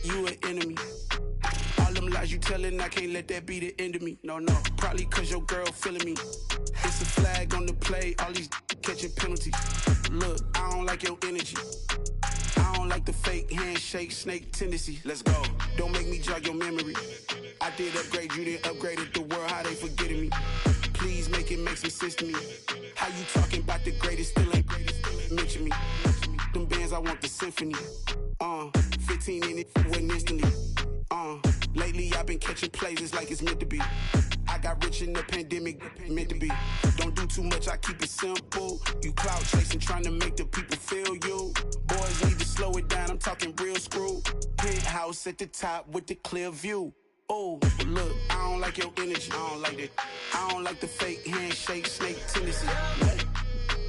you an enemy. All them lies you telling, I can't let that be the end of me. No, no, probably cause your girl feeling me. It's a flag on the play, all these catching penalties. Look, I don't like your energy. I don't like the fake handshake, snake tendency. Let's go. Don't make me jog your memory. I did upgrade you, then upgraded the world, how they forgetting me. Please make it make some sense to me. How you talking about the greatest, still ain't greatest, mention me. Them bands, I want the symphony. 15 in it, wasn't instantly. Lately I've been catching plays, it's like it's meant to be. I got rich in the pandemic, meant to be. Don't do too much, I keep it simple. You clout chasing, trying to make the people feel you. Boys need to slow it down, I'm talking real screw. Penthouse at the top with the clear view. Oh, look, I don't like your energy, I don't like that. I don't like the fake handshake, snake tendency.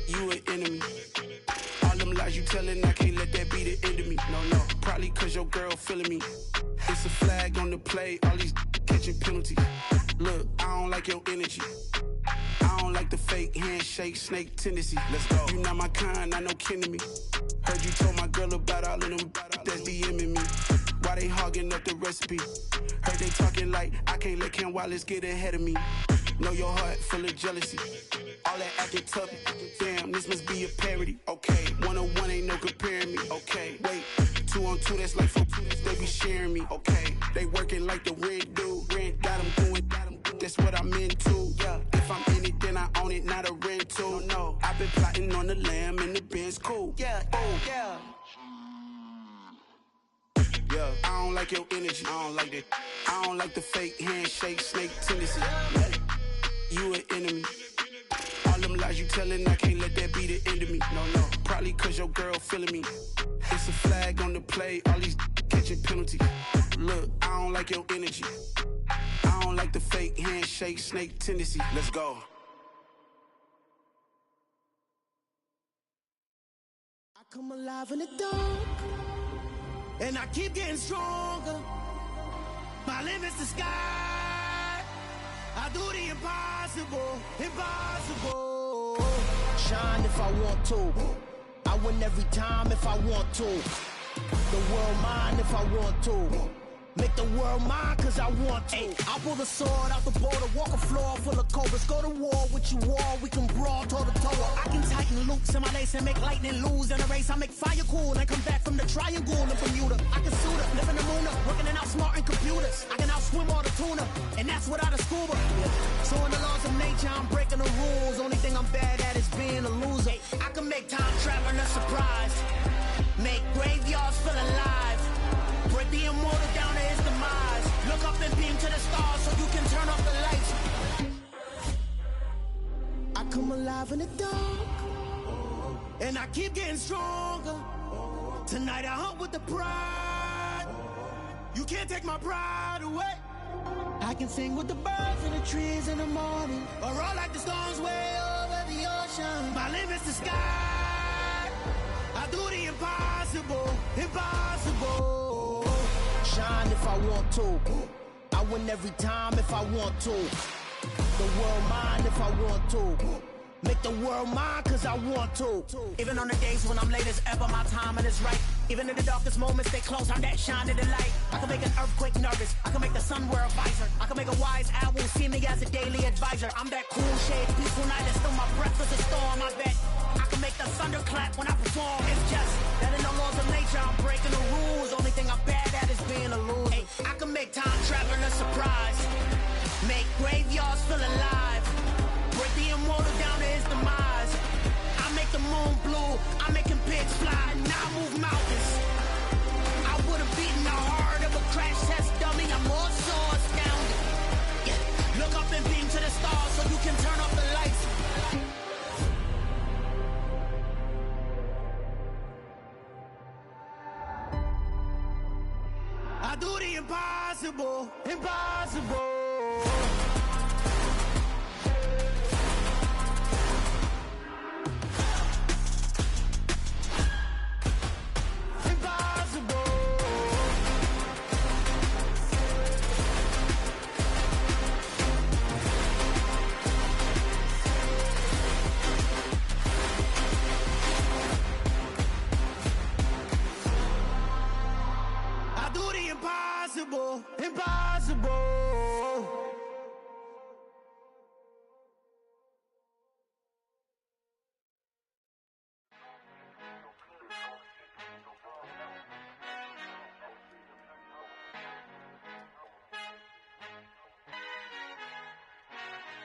You an enemy. All them lies you telling, I can't let that be the end of me. No, no, probably cause your girl feeling me. It's a flag on the play, all these catching penalties. Look, I don't like your energy. I don't like the fake handshake, snake tendency. Let's go. You not my kind, not no kin to me. Heard you told my girl about all of them that's DMing me. Why they hogging up the recipe? Heard they talking like I can't let Ken Wallace get ahead of me. Know your heart full of jealousy. All that acting tough, damn, this must be a parody. Okay, 1-on-1 ain't no comparing me. Okay, wait, 2-on-2, that's like 4-2, they be sharing me. Okay, they working like the rent do. Rent got them going, that's what I'm into. Yeah, if I'm in it, then I own it, not a rental. No, I've been plotting on the lamb and the Benz cool. Yeah, oh, yeah. Yeah, I don't like your energy, I don't like that. I don't like the fake handshake, snake tendency. You an enemy. All them lies you telling, I can't let that be the end of me. No, no, probably cause your girl feeling me. It's a flag on the play, all these catching penalties. Look, I don't like your energy. I don't like the fake handshake, snake tendency. Let's go. I come alive in the dark, and I keep getting stronger. My limit's the sky. I do the impossible, impossible. Shine if I want to. I win every time if I want to. The world mine if I want to. Make the world mine cause I want to. Ay, I'll pull the sword out the border, walk a floor full of cobras. Go to war with you all, we can brawl toe to toe. I can tighten loops in my lace and make lightning lose in a race. I make fire cool and come back from the triangle in Bermuda. I can suit up, live in the moon up, working and outsmarting computers. I can outswim all the tuna, and that's without a scuba. So in the laws of nature, I'm breaking the rules. Only thing I'm bad at is being a loser. I can make time traveling a surprise, make graveyards feel alive. Break the immortal down to his demise. Look up and beam to the stars so you can turn off the lights. I come alive in the dark, and I keep getting stronger. Tonight I hunt with the pride. You can't take my pride away. I can sing with the birds and the trees in the morning, or roll like the storms way over the ocean. My limit's the sky. I do the impossible, impossible. Shine if I want to. I win every time if I want to. The world mine if I want to. Make the world mine cause I want to. Even on the days when I'm late as ever, my timing is right. Even in the darkest moments, stay close, I'm that shining the light. I can make an earthquake nervous, I can make the sun wear a visor. I can make a wise owl see me as a daily advisor. I'm that cool shade, peaceful night, and still my breath is a storm, I bet. I can make the thunder clap when I perform. It's just that in the laws of nature, I'm breaking the rules. Only thing I'm bad at is being a loser. Hey, I can make time traveling a surprise, make graveyards feel alive. Break the immortal down to his demise. I make the moon blue, I'm making pigs fly, now I move mountains. I would've beaten the heart of a crash test dummy, I'm more so astounded. Yeah. Look up and beam to the stars so you can turn off the lights. I do the impossible, impossible. I do the impossible, impossible.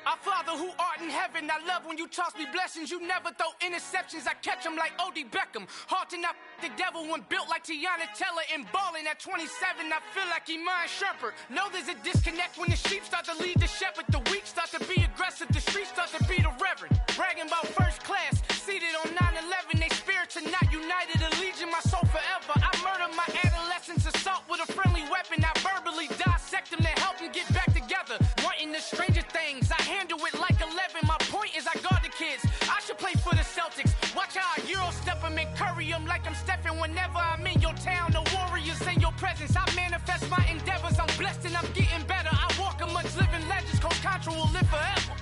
Our Father who art in heaven, I love when you toss me blessings. You never throw interceptions, I catch them like O.D. Beckham. Hard to not the devil when built like Tiana Teller and balling at 27. I feel like Iman Shumpert. Know there's a disconnect when the sheep start to lead the shepherd. The weak start to be aggressive, the streets start to be the reverend. Bragging about first class, seated on 9/11. They spirits are not united, a legion, my soul forever. I murder my adolescence, assault with a friendly weapon. I verbally dissect them to help them get back together. Wanting the stranger things, I handle it like 11. My point is I guard the kids. I should play for the Celtics. Watch how I Euro step them and curry them like I'm Stephen. Whenever I'm in your town, the Warriors in your presence. I manifest my endeavors. I'm blessed and I'm getting better. I walk amongst living legends. Coach Contra will live forever.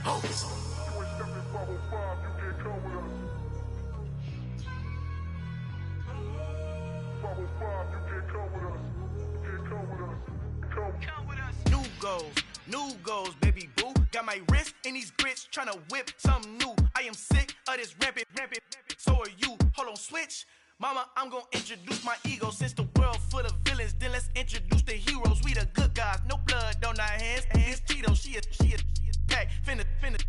Oh. You ain't stepping 505, you can't come with us. 505, you can't come with us. You can't come with us. Come with us. New goals, baby boo. Got my wrist in these grits, tryna whip something new. I am sick of this rampant. So are you. Hold on, switch. Mama, I'm gonna introduce my ego. Since the world full of villains, then let's introduce the heroes. We the good guys, no blood on our hands. It's Tito, she is pack. Finna,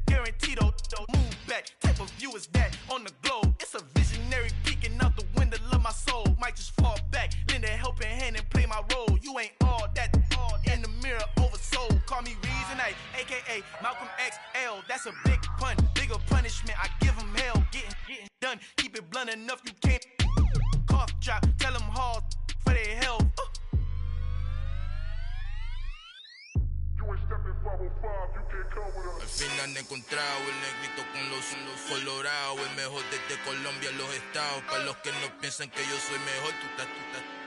guaranteed though. Move back, type of view is that on the globe. It's a visionary peeking out the window of my soul. Might just fall back, lend a helping hand and play my role. You ain't all that in the mirror oversold. Call me Reason A, aka Malcolm XL. That's a big pun, bigger punishment. I give him hell, getting done. Keep it blunt enough, you can't cough drop. Tell them hard for their health. Al fin han encontrado el negrito con los colorados, el mejor desde Colombia a los estados. Para los que no piensan que yo soy mejor,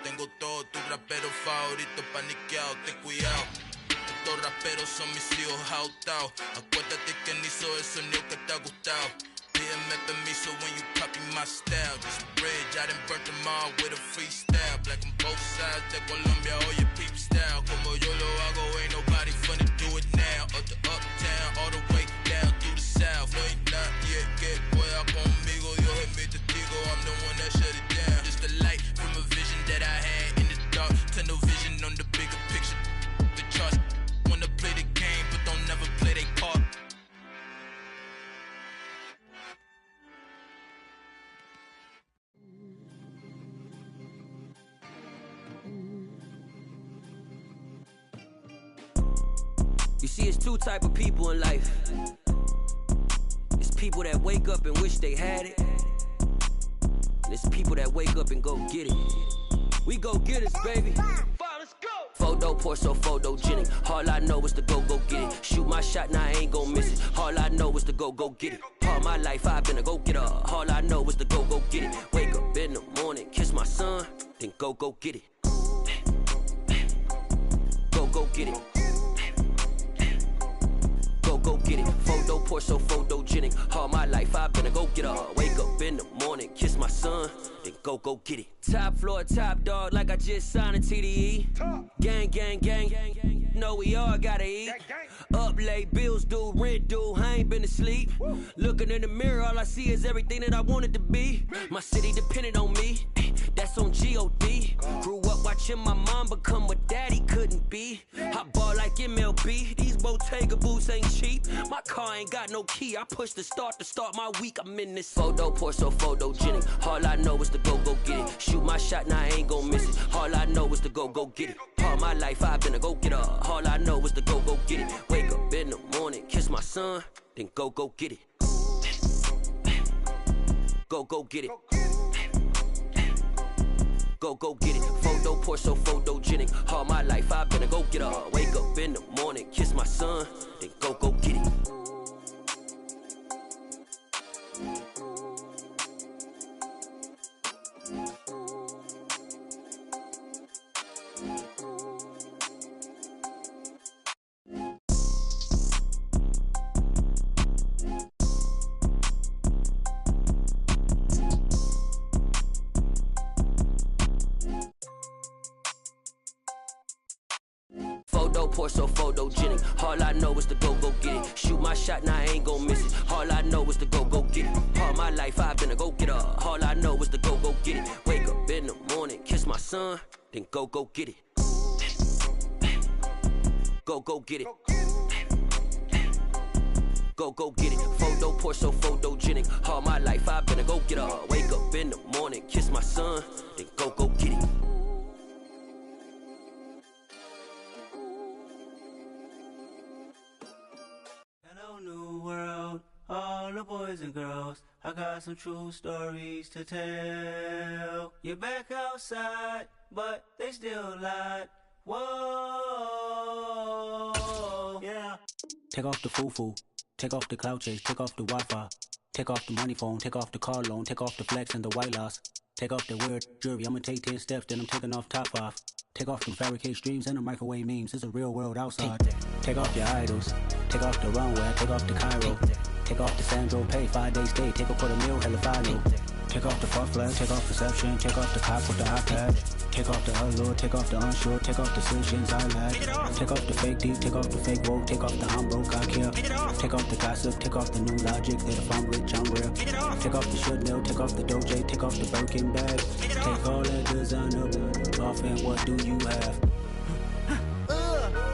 tengo todo, tus raperos favoritos paniqueados, ten cuidado. Estos raperos son mis hijos jautados. Acuérdate que ni hizo el sonido que te ha gustado. Pídeme permiso when you copy my style. This bridge, I done burnt them all with a freestyle. Black on both sides de Colombia, oye peep style. Como yo lo hago, ain't nobody finna do it now. Up to uptown, all the way down through the south. No hay nadie que pueda conmigo, Dios es mi testigo. I'm the one that shut it down. Just the light from a vision that I had in the dark. Tunnel vision on the bigger picture. The charts wanna play the game, but don't never play their part. You see, it's two type of people in life. It's people that wake up and wish they had it. And it's people that wake up and go get it. We go get it, baby. Let's go. Photo pour so photogenic. All I know is to go get it. Shoot my shot, now I ain't gon' miss it. All I know is to go get it. All my life I've been a go getter. All I know is to go get it. Wake up in the morning, kiss my son, then go get it. Go get it. Go get it. Photo pour so photogenic. All my life I've been a go getter. Wake up in the morning, kiss my son, then go get it. Top floor, top dog, like I just signed a TDE. Gang. Know we all gotta eat. Up late, bills due, rent due, I ain't been asleep. Looking in the mirror, all I see is everything that I wanted to be. My city depended on me, that's on G.O.D. Grew up watching my mom become what daddy couldn't be. I ball like MLB, these Bottega boots ain't cheap. My car ain't got no key, I push the start to start my week. I'm in this photo pour so photogenic. All I know is to go get it. Shoot my shot, now I ain't gon' miss it. All I know is to go get it. All my life I've been a go getter. All I know is to go get it. Wake up in the morning, kiss my son, then go get it. Go get it. Go get it. Photo pour so photogenic. All my life I've been a go getter. Wake up in the morning, kiss my son, then go get it. Photo, pour so photogenic. All I know is to go get it. Shoot my shot, now I ain't gon' miss it. All I know is to go get it. All my life I've been a go-getter. All I know is to go get it. Wake up in the morning, kiss my son, then go get it. Go get it. Go get it. Photo, pour so photogenic. All my life I've been a go-getter. Wake up in the morning, kiss my son, then go get it. Hello, new world, all the boys and girls. I got some true stories to tell. You're back outside, but they still lied. Whoa, yeah. Take off the foo-foo. Take off the cloud chase, take off the Wi-Fi. Take off the money phone, take off the car loan, take off the flex and the white loss. Take off the weird jewelry, I'ma take 10 steps, then I'm taking off top 5. Take off the fabricated streams and the microwave memes, it's a real world outside. Take off your idols, take off the runway, take off the Cairo. Take off the Sandro Pay, 5-day stay, take a $250,000, hella final. Take off the fuck flag, take off perception, take off the cop with the iPad. Take off the allure, take off the unsure, take off the solutions I lack. Take off the fake deep, take off the fake woke, take off the I'm broke, I care. Take off the gossip, take off the new logic that if I'm rich, I'm real. Take off the should know, take off the Doja, take off the Birkin bag. Take all that designer off and what do you have?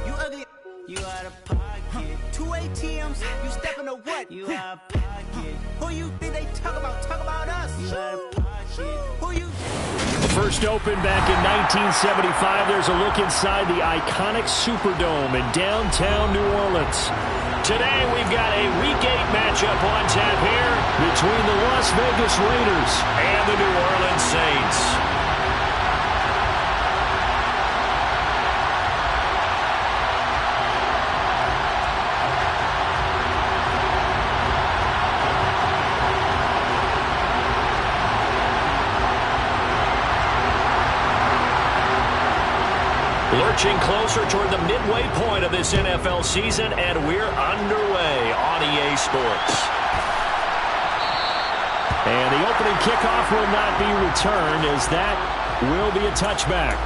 You ugly. You out of pocket. 2 ATMs, you stepping to what? You out of pocket. Who you think they talk about? Talk about us. You out of pocket. Who you? First opened back in 1975. There's a look inside the iconic Superdome in downtown New Orleans. Today we've got a Week 8 matchup on tap here between the Las Vegas Raiders and the New Orleans Saints. Lurching closer toward the midway point of this NFL season, and we're underway on EA Sports. And the opening kickoff will not be returned, as that will be a touchback.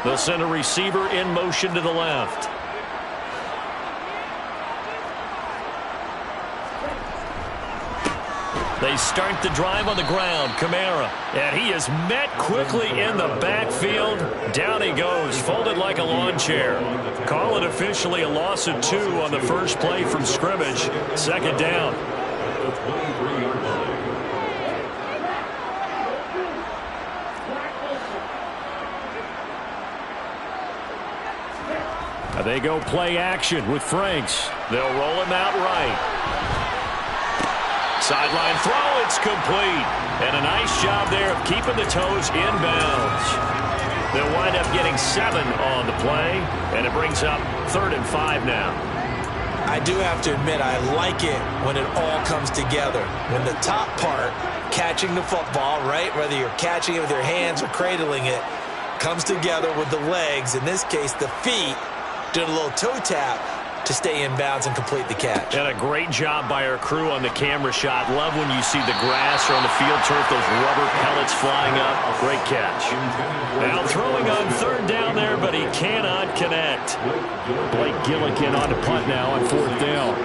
The center receiver in motion to the left. They start the drive on the ground. Kamara. And he is met quickly in the backfield. Down he goes, folded like a lawn chair. Call it officially a loss of 2 on the first play from scrimmage. Second down. They go play action with Franks. They'll roll him out right. Sideline throw, it's complete. And a nice job there of keeping the toes inbounds. They'll wind up getting 7 on the play, and it brings up 3rd and 5 now. I do have to admit, I like it when it all comes together. When the top part, catching the football, right, whether you're catching it with your hands or cradling it, comes together with the legs, in this case the feet, doing a little toe tap to stay in bounds and complete the catch. And a great job by our crew on the camera shot. Love when you see the grass or on the field turf, those rubber pellets flying up. Great catch. Now throwing on 3rd down there, but he cannot connect. Blake Gillikin on to punt now on 4th down.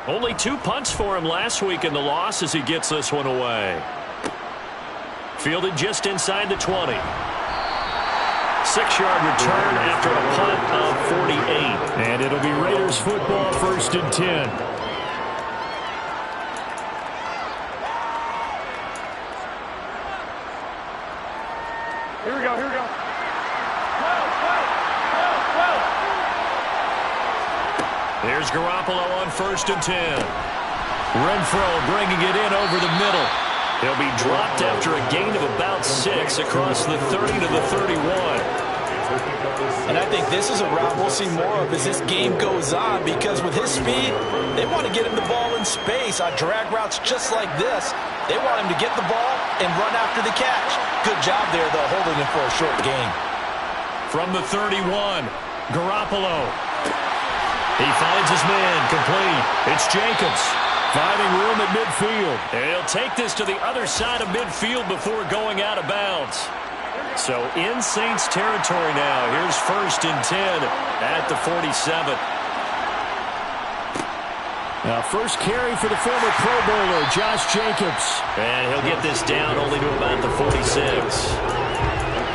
Only 2 punts for him last week in the loss as he gets this one away. Fielded just inside the 20. 6-yard return after a punt of 48. And it'll be Raiders football, 1st and 10. Here we go. There's Garoppolo on 1st and 10. Renfro bringing it in over the middle. He'll be dropped after a gain of about 6 across the 30 to the 31. And I think this is a route we'll see more of as this game goes on, because with his speed, they want to get him the ball in space on drag routes just like this. They want him to get the ball and run after the catch. Good job there, though, holding him for a short gain. From the 31, Garoppolo. He finds his man, complete. It's Jacobs, finding room at midfield. And he'll take this to the other side of midfield before going out of bounds. So in Saints territory now. Here's 1st and 10 at the 47. Now first carry for the former Pro Bowler, Josh Jacobs. And he'll get this down only to about the 46.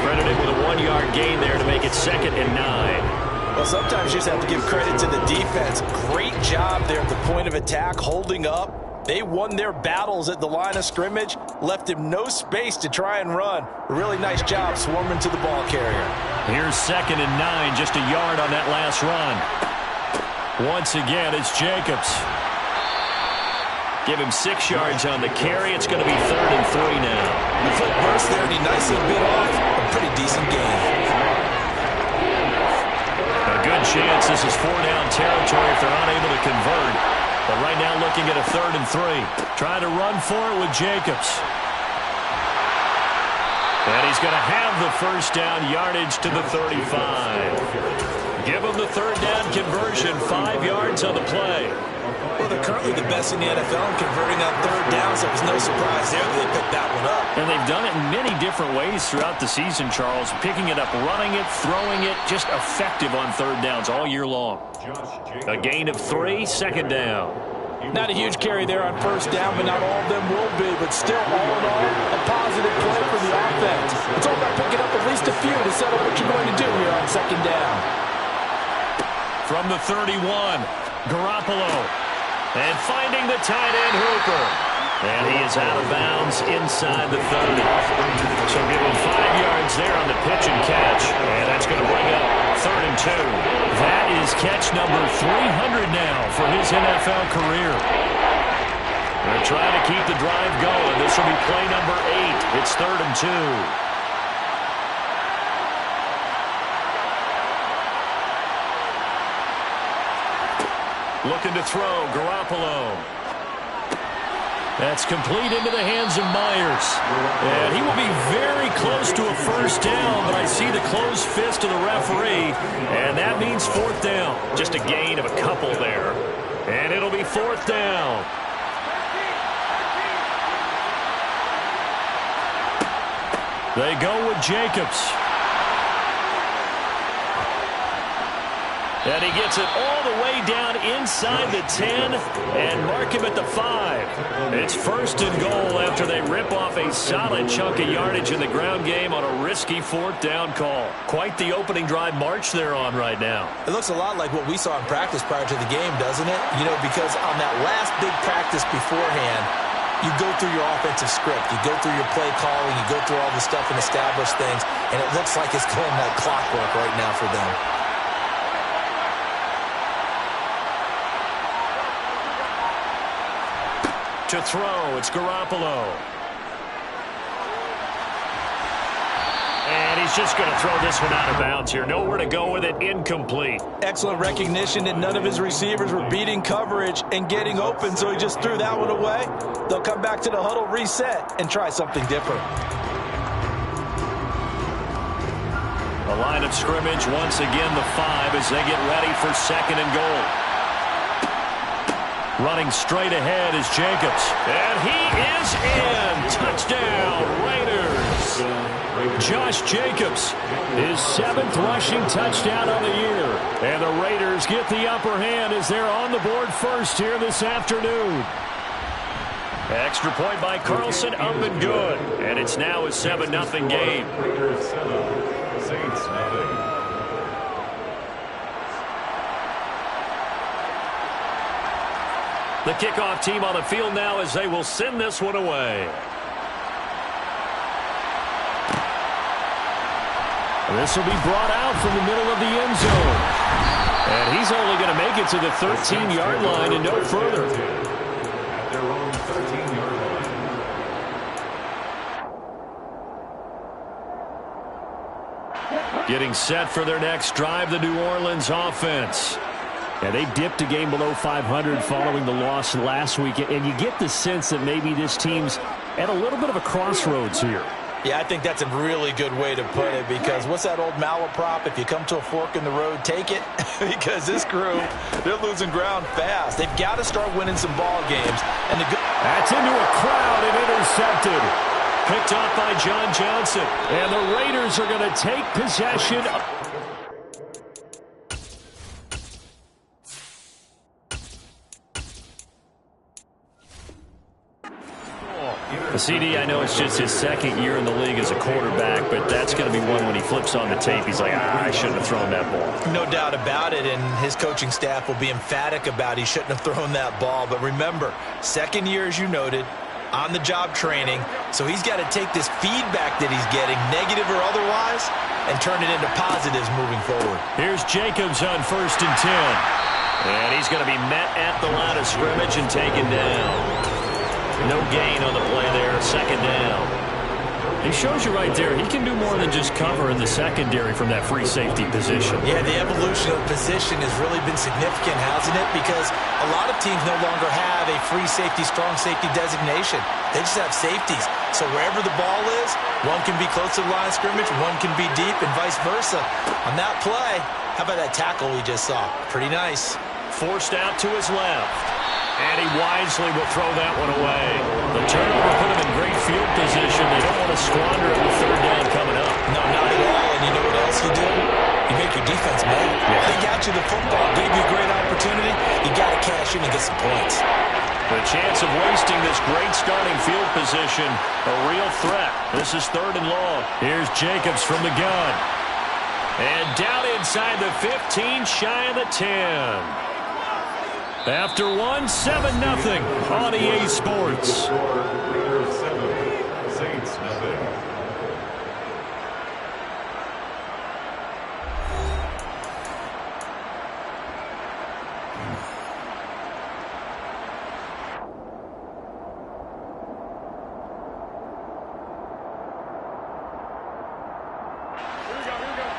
Credited with a 1-yard gain there to make it 2nd and 9. Well, sometimes you just have to give credit to the defense. Great job there at the point of attack, holding up. They won their battles at the line of scrimmage, left him no space to try and run. A really nice job swarming to the ball carrier. Here's 2nd and 9, just a yard on that last run. Once again, it's Jacobs. Give him 6 yards on the carry. It's going to be 3rd and 3 now. The foot burst there, and he nicely bit off a pretty decent gain. A good chance this is 4-down territory if they're unable to convert. But right now looking at a 3rd and 3. Trying to run for it with Jacobs. And he's going to have the 1st down yardage to the 35. Give him the 3rd down conversion, 5 yards on the play. Well, they're currently the best in the NFL in converting on 3rd downs. So it was no surprise there that they picked that one up. And they've done it in many different ways throughout the season, Charles. Picking it up, running it, throwing it, just effective on 3rd downs all year long. A gain of 3, 2nd down. Not a huge carry there on 1st down, but not all of them will be. But still, all in all, a positive play for the offense. It's all about picking up at least a few to settle what you're going to do here on 2nd down. From the 31, Garoppolo. And finding the tight end, Hooper. And he is out of bounds inside the 30. So give him 5 yards there on the pitch and catch. And that's going to bring up 3rd and 2. That is catch number 300 now for his NFL career. They're trying to keep the drive going. This will be play number 8. It's 3rd and 2. Looking to throw, Garoppolo. That's complete into the hands of Myers. And he will be very close to a 1st down, but I see the closed fist of the referee, and that means 4th down. Just a gain of a couple there. And it'll be 4th down. They go with Jacobs. And he gets it all the way down inside the 10 and mark him at the 5. It's 1st and goal after they rip off a solid chunk of yardage in the ground game on a risky 4th down call. Quite the opening drive march they're on right now. It looks a lot like what we saw in practice prior to the game, doesn't it? You know, because on that last big practice beforehand, you go through your offensive script. You go through your play calling. You go through all the stuff and establish things. And it looks like it's going like clockwork right now for them. To throw, it's Garoppolo. And he's just going to throw this one out of bounds here. Nowhere to go with it, incomplete. Excellent recognition that none of his receivers were beating coverage and getting open, so he just threw that one away. They'll come back to the huddle, reset, and try something different. The line of scrimmage, once again, the 5 as they get ready for 2nd and goal. Running straight ahead is Jacobs. And he is in. Touchdown, Raiders. Josh Jacobs, his 7th rushing touchdown on the year. And the Raiders get the upper hand as they're on the board first here this afternoon. Extra point by Carlson, up and good. And it's now a 7-0 game. Raiders 7, Saints nothing. The kickoff team on the field now as they will send this one away. This will be brought out from the middle of the end zone. And he's only going to make it to the 13-yard line and no further. At their own 13-yard line. Getting set for their next drive, the New Orleans offense. Yeah, they dipped a game below 500 following the loss last week, and you get the sense that maybe this team's at a little bit of a crossroads here. Yeah, I think that's a really good way to put it, because what's that old malaprop? If you come to a fork in the road, take it. Because this crew, they're losing ground fast. They've got to start winning some ball games. And that's into a crowd and intercepted. Picked off by John Johnson. And the Raiders are going to take possession. The CD, I know it's just his second year in the league as a quarterback, but that's going to be one when he flips on the tape, he's like, I shouldn't have thrown that ball. No doubt about it, and his coaching staff will be emphatic about he shouldn't have thrown that ball. But remember, second year, as you noted, on-the-job training, so he's got to take this feedback that he's getting, negative or otherwise, and turn it into positives moving forward. Here's Jacobs on 1st and 10. And he's going to be met at the line of scrimmage and taken down. No gain on the play there, 2nd down. He shows you right there, he can do more than just cover in the secondary from that free safety position. Yeah, the evolution of position has really been significant, hasn't it? Because a lot of teams no longer have a free safety, strong safety designation. They just have safeties. So wherever the ball is, one can be close to the line of scrimmage, one can be deep, and vice versa. On that play, how about that tackle we just saw? Pretty nice. Forced out to his left. And he wisely will throw that one away. The turnover put him in great field position. They don't want to squander it with 3rd down coming up. No, not at all. And you know what else you do? You make your defense mad. Yeah. They got you the football, gave you a great opportunity. You got to cash in and get some points. The chance of wasting this great starting field position, a real threat. This is 3rd and long. Here's Jacobs from the gun. And down inside the 15, shy of the 10. After 1, 7-0 on EA Sports. Raiders 7, Saints 0.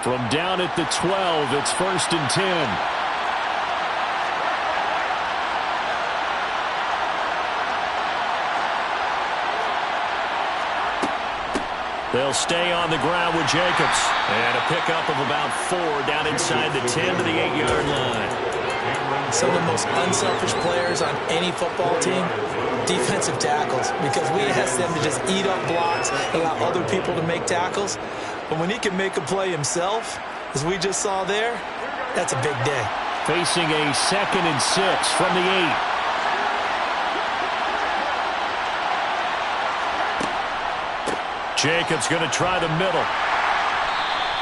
From down at the 12, it's 1st and 10. They'll stay on the ground with Jacobs. And a pickup of about 4 down inside the 10 to the 8-yard line. Some of the most unselfish players on any football team, defensive tackles, because we ask them to just eat up blocks, allow other people to make tackles. But when he can make a play himself, as we just saw there, that's a big day. Facing a 2nd and 6 from the 8. Jacobs going to try the middle.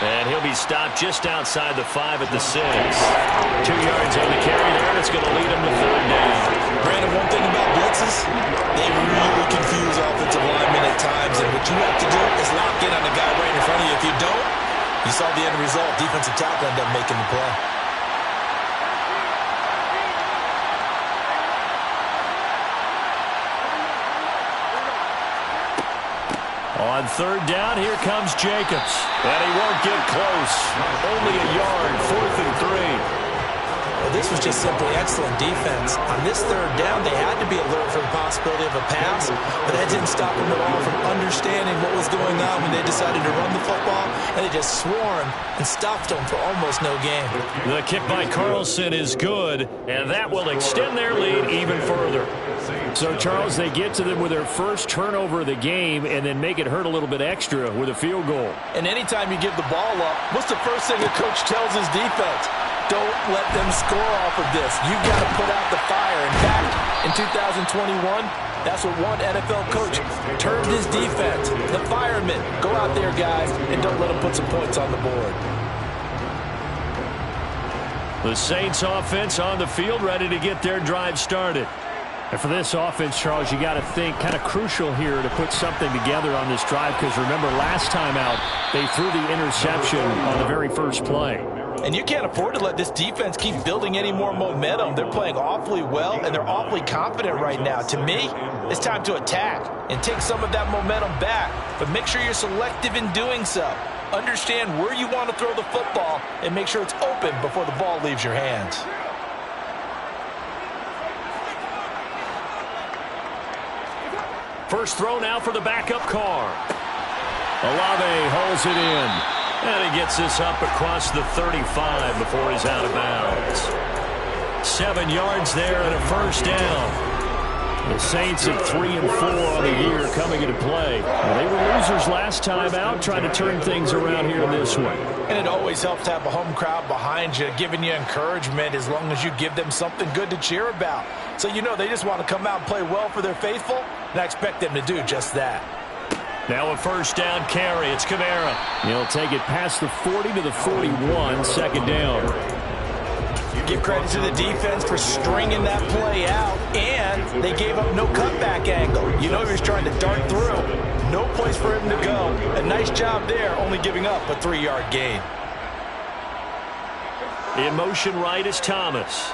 And he'll be stopped just outside the 5 at the 6. 2 yards on the carry there. It's going to lead him to 3rd down. Brandon, one thing about blitzes, they really confuse offensive linemen at times. And what you have to do is lock in on the guy right in front of you. If you don't, you saw the end result. Defensive tackle ended up making the play. On 3rd down, here comes Jacobs. And he won't get close. Only a yard, 4th and 3. Well, this was just simply excellent defense. On this 3rd down, they had to be alert for the possibility of a pass, but that didn't stop them at all from understanding what was going on when they decided to run the football, and they just swarmed and stopped them for almost no gain. The kick by Carlson is good, and that will extend their lead even further. So, Charles, they get to them with their first turnover of the game and then make it hurt a little bit extra with a field goal. And anytime you give the ball up, what's the first thing a coach tells his defense? Don't let them score off of this. You've got to put out the fire. In fact, in 2021, that's what one NFL coach termed his defense. The firemen. Go out there, guys, and don't let them put some points on the board. The Saints offense on the field, ready to get their drive started. And for this offense, Charles, you got to think kind of crucial here to put something together on this drive, because remember, last time out, they threw the interception on the very first play. And you can't afford to let this defense keep building any more momentum. They're playing awfully well, and they're awfully confident right now. To me, it's time to attack and take some of that momentum back, but make sure you're selective in doing so. Understand where you want to throw the football and make sure it's open before the ball leaves your hands. First throw now for the backup Carr. Olave holds it in. And he gets this up across the 35 before he's out of bounds. 7 yards there and a first down. The Saints at 3-4 on the year coming into play. Well, they were losers last time out, trying to turn things around here this one. And it always helps to have a home crowd behind you, giving you encouragement as long as you give them something good to cheer about. So you know they just want to come out and play well for their faithful, and I expect them to do just that. Now a first down carry. It's Kamara. He'll take it past the 40 to the 41, second down. Give credit to the defense for stringing that play out, and they gave up no cutback angle. You know he was trying to dart through. No place for him to go. A nice job there, only giving up a 3-yard gain. In motion right is Thomas.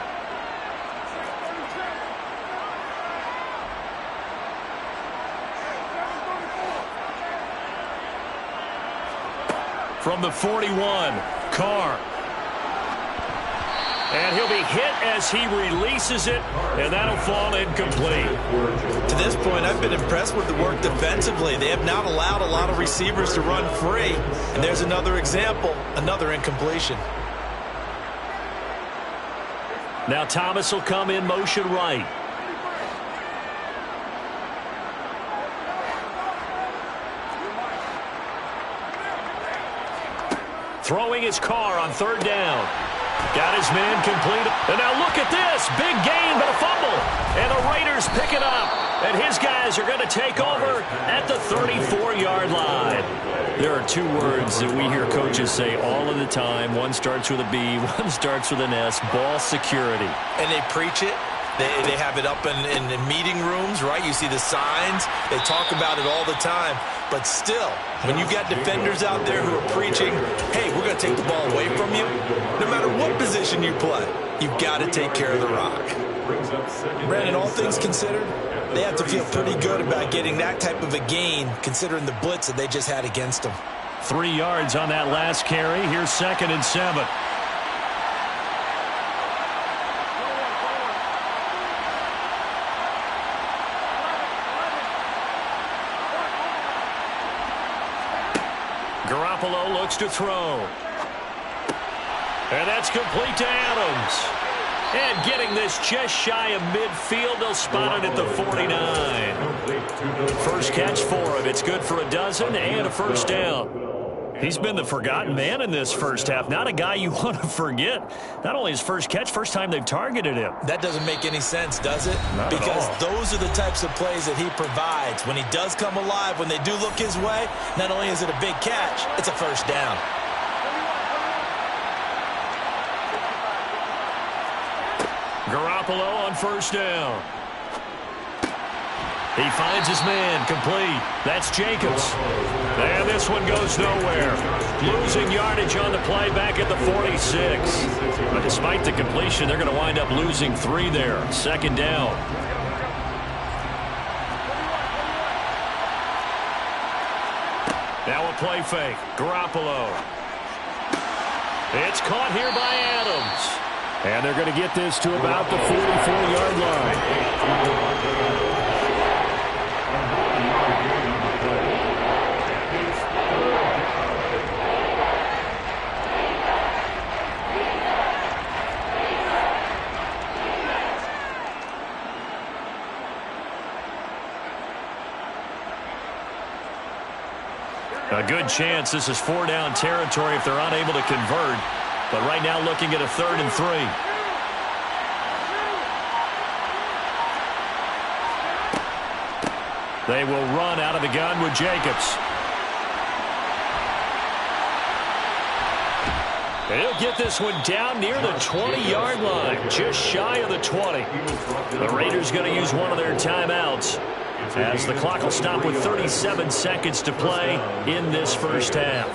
From the 41, Carr. And he'll be hit as he releases it, and that'll fall incomplete. To this point, I've been impressed with the work defensively. They have not allowed a lot of receivers to run free. And there's another example, another incompletion. Now Thomas will come in motion right. Throwing his Carr on third down. Got his man complete. And now look at this. Big gain, but a fumble. And the Raiders pick it up. And his guys are going to take over at the 34-yard line. There are 2 words that we hear coaches say all of the time. One starts with a B, one starts with an S. Ball security. And they preach it. They have it up in meeting rooms, right? You see the signs. They talk about it all the time. But still, when you got defenders out there who are preaching, hey, we're going to take the ball away from you, no matter what position you play, you've got to take care of the rock. Brandon, all things considered, they have to feel pretty good about getting that type of a gain, considering the blitz that they just had against them. 3 yards on that last carry. Here's 2nd and 7. Garoppolo looks to throw. And that's complete to Adams. And getting this just shy of midfield, they'll spot it at the 49. First catch for him. It's good for a dozen and a first down. He's been the forgotten man in this first half. Not a guy you want to forget. Not only his first catch, first time they've targeted him. That doesn't make any sense, does it? Because those are the types of plays that he provides. When he does come alive, when they do look his way, not only is it a big catch, it's a first down. Garoppolo on first down. He finds his man complete. That's Jacobs. And this one goes nowhere. Losing yardage on the play back at the 46. But despite the completion, they're going to wind up losing 3 there. Second down. Now a play fake. Garoppolo. It's caught here by Adams. And they're going to get this to about the 44-yard line. A good chance this is 4-down territory if they're unable to convert. But right now looking at a 3rd and 3. They will run out of the gun with Jacobs. He'll get this one down near the 20-yard line, just shy of the 20. The Raiders going to use one of their timeouts as the clock will stop with 37 seconds to play in this first half.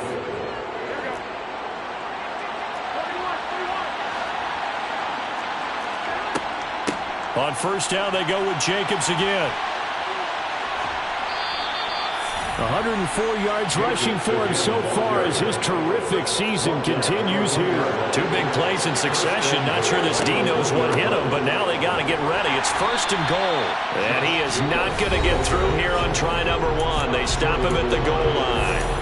On first down, they go with Jacobs again. 104 yards rushing for him so far as his terrific season continues here. 2 big plays in succession. Not sure this D knows what hit him, but now they got to get ready. It's 1st and goal. And he is not going to get through here on try number 1. They stop him at the goal line.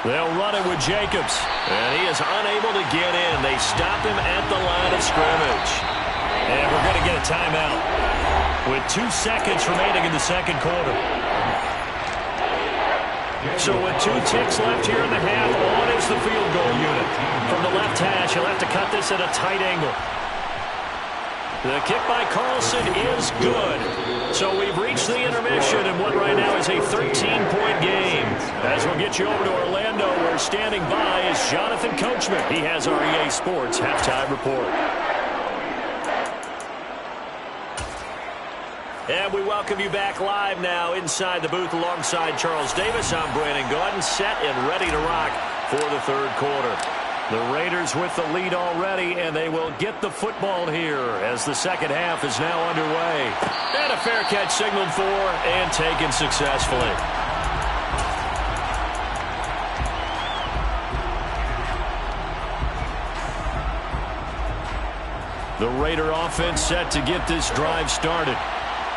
They'll run it with Jacobs. And he is unable to get in. They stop him at the line of scrimmage. And we're going to get a timeout with 2 seconds remaining in the second quarter. So with 2 ticks left here in the half, on is the field goal unit. From the left hash, he'll have to cut this at a tight angle. The kick by Carlson is good. So we've reached the intermission in what right now is a 13-point game. As we'll get you over to Orlando, where standing by is Jonathan Coachman. He has our EA Sports halftime report. And we welcome you back live now inside the booth alongside Charles Davis. I'm Brandon Gaudin, set and ready to rock for the third quarter. The Raiders with the lead already, and they will get the football here as the second half is now underway. And a fair catch signaled for and taken successfully. The Raider offense set to get this drive started.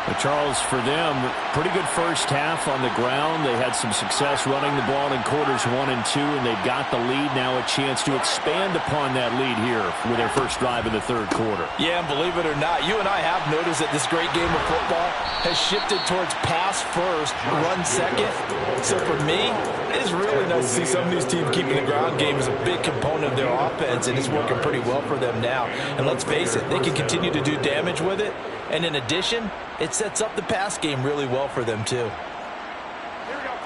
But Charles, for them, pretty good first half on the ground. They had some success running the ball in quarters 1 and 2, and they've got the lead. Now a chance to expand upon that lead here with their first drive in the third quarter. Yeah, and believe it or not, you and I have noticed that this great game of football has shifted towards pass first, run second. So for me, it is really nice to see some of these teams keeping the ground game as a big component of their offense, and it's working pretty well for them now. And let's face it, they can continue to do damage with it. And in addition, it sets up the pass game really well for them, too.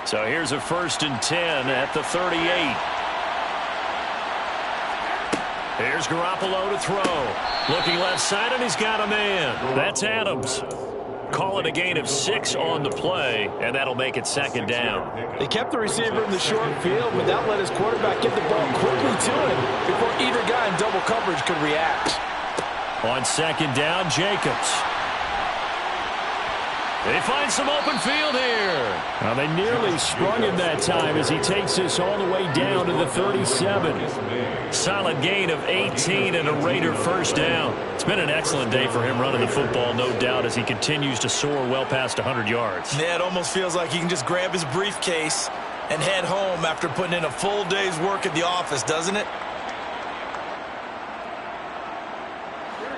So here's a 1st and 10 at the 38. Here's Garoppolo to throw. Looking left side, and he's got a man. That's Adams. Call it a gain of 6 on the play, and that'll make it 2nd down. They kept the receiver in the short field, but that let his quarterback get the ball quickly to him before either guy in double coverage could react. On 2nd down, Jacobs. They find some open field here. Now they nearly sprung him that time as he takes this all the way down to the 37. Solid gain of 18 and a Raider first down. It's been an excellent day for him running the football, no doubt, as he continues to soar well past 100 yards. Yeah, it almost feels like he can just grab his briefcase and head home after putting in a full day's work at the office, doesn't it?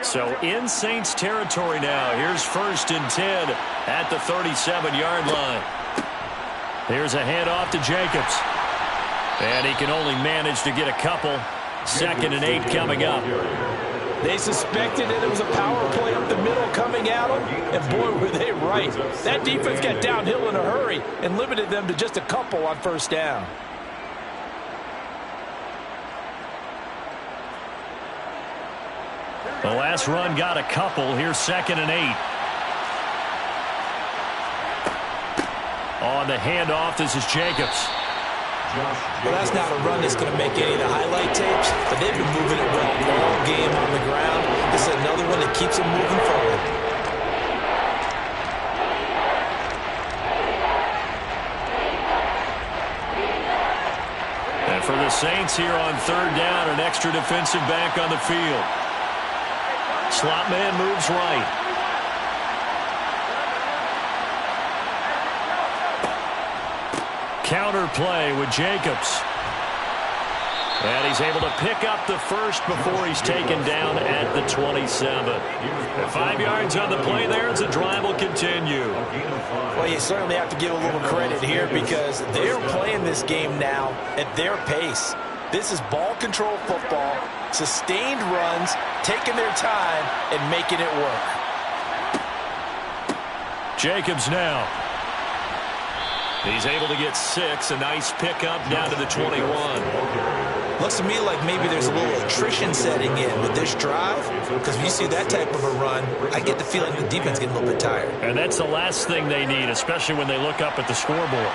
So in Saints territory now. Here's 1st and 10 at the 37-yard line. Here's a handoff to Jacobs. And he can only manage to get a couple. 2nd and 8 coming up. They suspected that it was a power play up the middle coming at them, and boy, were they right. That defense got downhill in a hurry and limited them to just a couple on 1st down. The last run got a couple. Here's 2nd and 8. On the handoff, this is Jacobs. Well, that's not a run that's going to make any of the highlight tapes, but they've been moving it well all game on the ground. This is another one that keeps them moving forward. And for the Saints here on 3rd down, an extra defensive back on the field. Slot man moves right. Counter play with Jacobs. And he's able to pick up the first before he's taken down at the 27. And 5 yards on the play there as the drive will continue. Well, you certainly have to give a little credit here because they're playing this game now at their pace. This is ball control football, sustained runs, taking their time, and making it work. Jacobs now. He's able to get 6. A nice pickup down to the 21. Looks to me like maybe there's a little attrition setting in with this drive, because if you see that type of a run, I get the feeling the defense getting a little bit tired. And that's the last thing they need, especially when they look up at the scoreboard.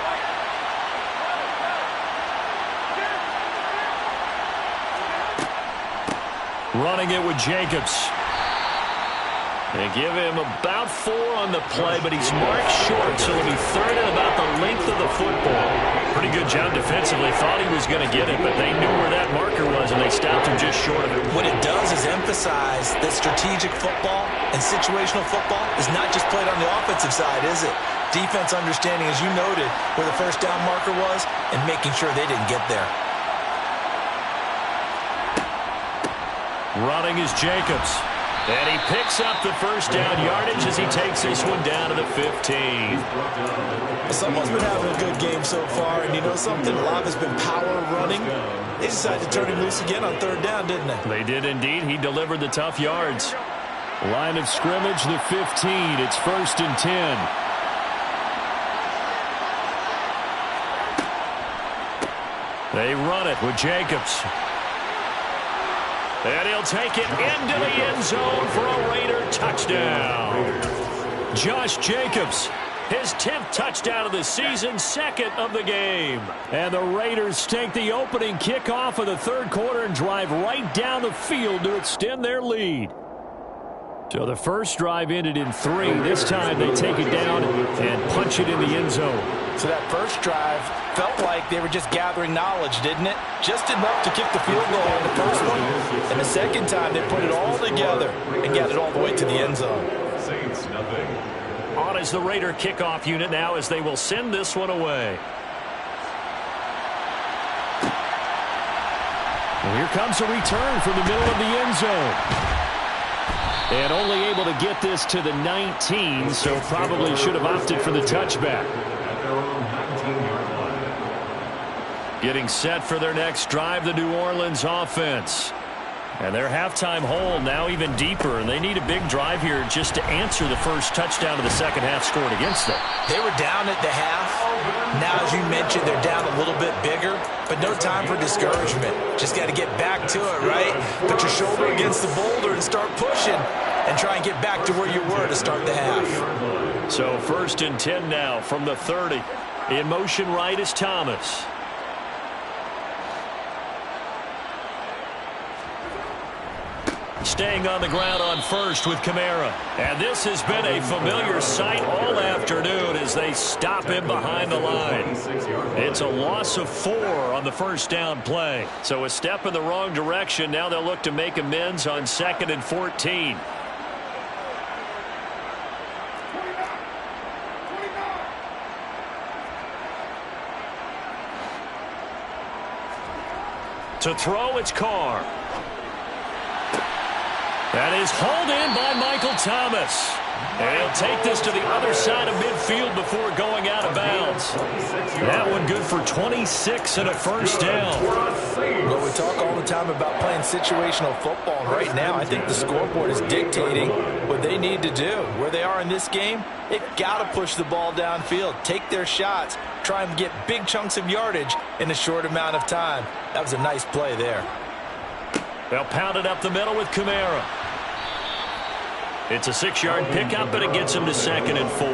Running it with Jacobs. They give him about 4 on the play, but he's marked short, so it'll be third and about the length of the football. Pretty good job defensively. Thought he was going to get it, but they knew where that marker was, and they stopped him just short of it. What it does is emphasize that strategic football and situational football is not just played on the offensive side, is it? Defense understanding, as you noted, where the first down marker was and making sure they didn't get there. Running is Jacobs. And he picks up the first down yardage as he takes this one down to the 15. Someone's been having a good game so far, and you know something? A lot has been power running. They decided to turn him loose again on third down, didn't they? They did indeed. He delivered the tough yards. Line of scrimmage, the 15. It's 1st and 10. They run it with Jacobs. And he'll take it into the end zone for a Raider touchdown. Josh Jacobs, his 10th touchdown of the season, 2nd of the game. And the Raiders take the opening kickoff of the third quarter and drive right down the field to extend their lead. So the first drive ended in 3. This time they take it down and punch it in the end zone. So that first drive felt like they were just gathering knowledge, didn't it? Just enough to kick the field goal on the first one. And the second time they put it all together and got it all the way to the end zone. Saints, nothing. On is the Raider kickoff unit now as they will send this one away. Well, here comes a return from the middle of the end zone. And only able to get this to the 19, so probably should have opted for the touchback. Getting set for their next drive, the New Orleans offense. And their halftime hole now even deeper, and they need a big drive here just to answer the first touchdown of the second half scored against them. They were down at the half. Now, as you mentioned, they're down a little bit bigger, but no time for discouragement. Just got to get back to it, right? Put your shoulder against the boulder and start pushing and try and get back to where you were to start the half. So 1st and 10 now from the 30. In motion right is Thomas. Staying on the ground on first with Kamara. And this has been a familiar sight all afternoon as they stop him behind the line. It's a loss of 4 on the first down play. So a step in the wrong direction. Now they'll look to make amends on 2nd and 14. To throw, it's Carr. That is hauled in by Michael Thomas. And he'll take this to the other side of midfield before going out of bounds. That one good for 26 and a first down. Well, we talk all the time about playing situational football. And right now, I think the scoreboard is dictating what they need to do. Where they are in this game, they've got to push the ball downfield, take their shots, try and get big chunks of yardage in a short amount of time. That was a nice play there. They'll pound it up the middle with Kamara. It's a 6-yard pickup, but it gets him to 2nd and 4.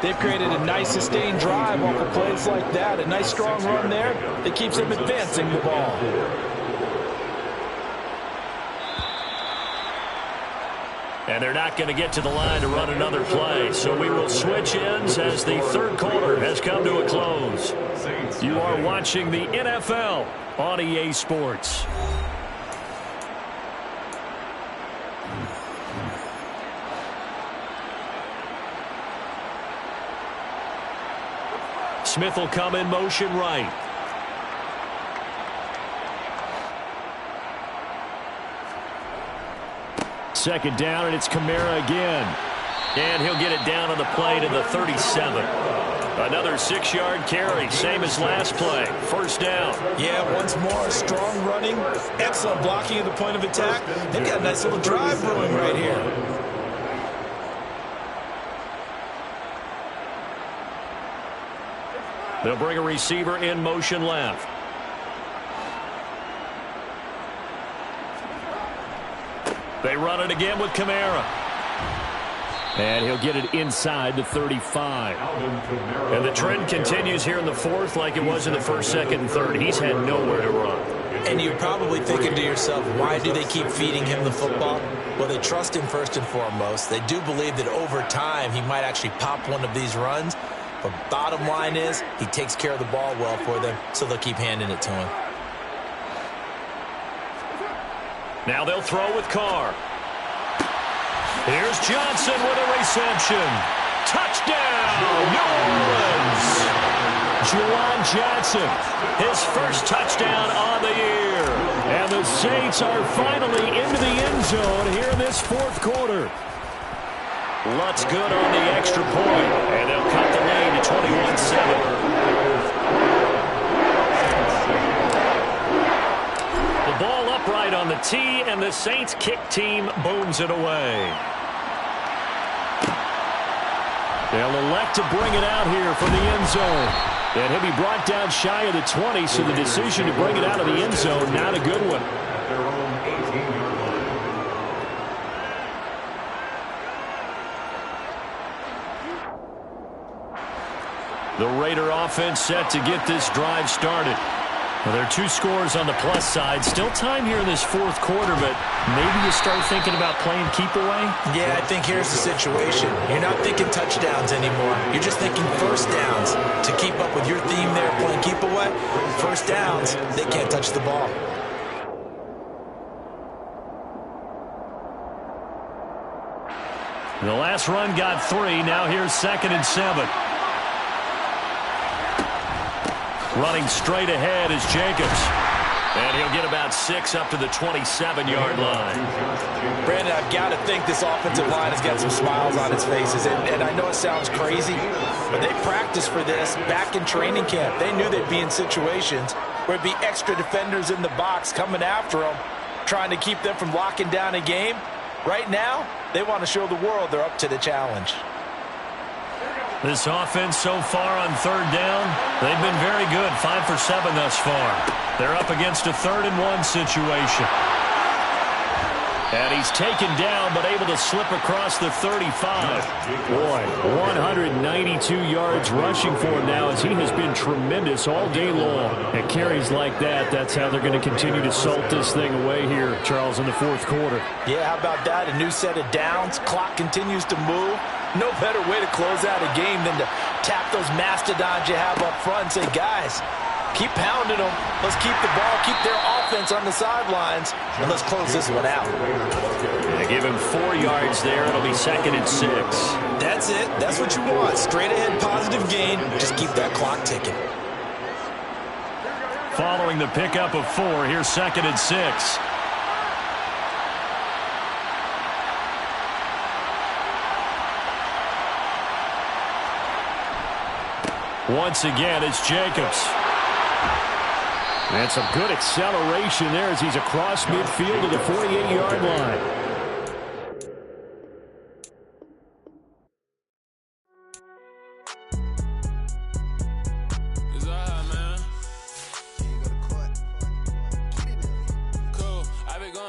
They've created a nice sustained drive off of plays like that. A nice strong run there that keeps them advancing the ball. And they're not going to get to the line to run another play. So we will switch ends as the third quarter has come to a close. You are watching the NFL on EA Sports. Smith will come in motion right. Second down, and it's Kamara again. And he'll get it down on the play to the 37. Another 6-yard carry, same as last play. First down. Yeah, once more, strong running, excellent blocking at the point of attack. They've got a nice little drive brewing right here. They'll bring a receiver in motion left. They run it again with Kamara. And he'll get it inside the 35. And the trend continues here in the fourth like it was in the first, second, and third. He's had nowhere to run. And you're probably thinking to yourself, why do they keep feeding him the football? Well, they trust him first and foremost. They do believe that over time he might actually pop one of these runs. But bottom line is he takes care of the ball well for them, so they'll keep handing it to him. Now they'll throw with Carr. Here's Johnson with a reception. Touchdown, New Orleans! Juwan Johnson, his first touchdown on the year. And the Saints are finally into the end zone here in this fourth quarter. Lutz good on the extra point, and they'll cut the lead to 21-7. The ball upright on the tee, and the Saints kick team booms it away. They'll elect to bring it out here from the end zone. And he'll be brought down shy of the 20, so the decision to bring it out of the end zone, not a good one. The Raider offense set to get this drive started. Well, there are 2 scores on the plus side. Still time here in this fourth quarter, but maybe you start thinking about playing keep away? Yeah, I think here's the situation. You're not thinking touchdowns anymore. You're just thinking first downs. To keep up with your theme there, playing keep away, first downs, they can't touch the ball. The last run got 3. Now here's 2nd and 7. Running straight ahead is Jacobs. And he'll get about 6 up to the 27-yard line. Brandon, I've got to think this offensive line has got some smiles on its faces. And I know it sounds crazy, but they practiced for this back in training camp. They knew they'd be in situations where there'd be extra defenders in the box coming after them, trying to keep them from locking down a game. Right now, they want to show the world they're up to the challenge. This offense so far on 3rd down, they've been very good. 5 for 7 thus far. They're up against a 3rd and 1 situation. And he's taken down, but able to slip across the 35. Boy, 192 yards rushing for him now, as he has been tremendous all day long. At carries like that, that's how they're going to continue to salt this thing away here, Charles, in the fourth quarter. Yeah, how about that? A new set of downs. Clock continues to move. No better way to close out a game than to tap those mastodons you have up front and say, guys, keep pounding them. Let's keep the ball, keep their offense on the sidelines, and let's close this one out. They give him 4 yards there. It'll be 2nd and 6. That's it. That's what you want. Straight ahead positive gain. Just keep that clock ticking. Following the pickup of 4, here's 2nd and 6. Once again, it's Jacobs. And some good acceleration there as he's across midfield to the 48-yard line.